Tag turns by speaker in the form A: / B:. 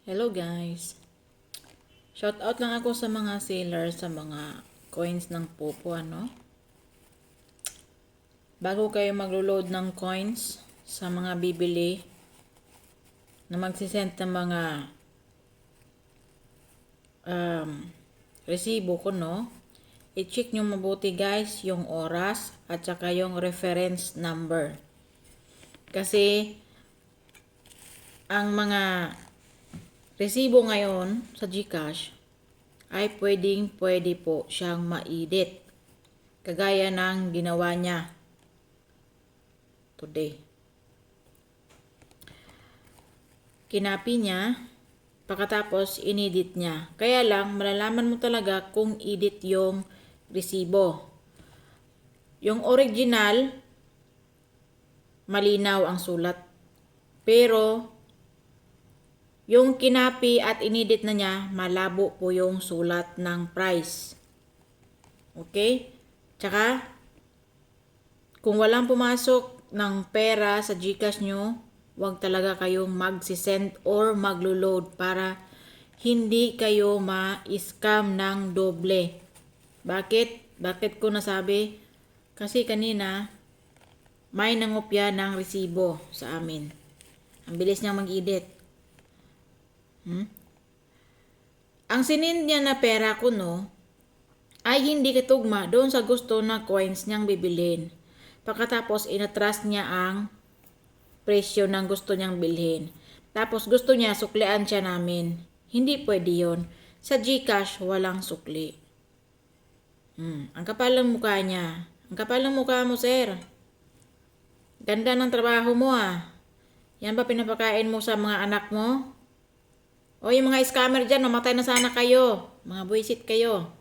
A: Hello guys. Shout out lang ako sa mga seller sa mga coins ng Popo ano. Bago kayo maglo-load ng coins sa mga bibili na magsisend ng mga resibo ko no. I-check nyo mabuti guys yung oras at saka yung reference number. Kasi ang mga resibo ngayon sa GCash ay pwede po siyang ma-edit. Kagaya ng ginawa niya today. Kinapi niya, pagkatapos inedit niya. Kaya lang, malalaman mo talaga kung edit yung resibo. Yung original, malinaw ang sulat. Pero, yung kinapi at inedit na niya, malabo po yung sulat ng price. Okay? Tsaka, kung walang pumasok ng pera sa GCash nyo, huwag talaga kayong magsisend or maglo-load para hindi kayo ma-scam ng doble. Bakit? Bakit ko nasabi? Kasi kanina, may nangopya ng resibo sa amin. Ang bilis niyang mag-edit. Ang sinind niya na pera ko no, ay hindi katugma doon sa gusto na coins niyang bibilhin. Pagkatapos inatras niya ang presyo ng gusto niyang bilhin. Tapos gusto niya suklian siya namin. Hindi pwede yon. Sa GCash walang sukli. Ang kapal ng mukha niya. Ang kapal ng mukha mo sir. Ganda ng trabaho mo ah. Yan ba pinapakain mo sa mga anak mo? O yung mga scammer dyan, mamatay na sana kayo. Mga buwisit kayo.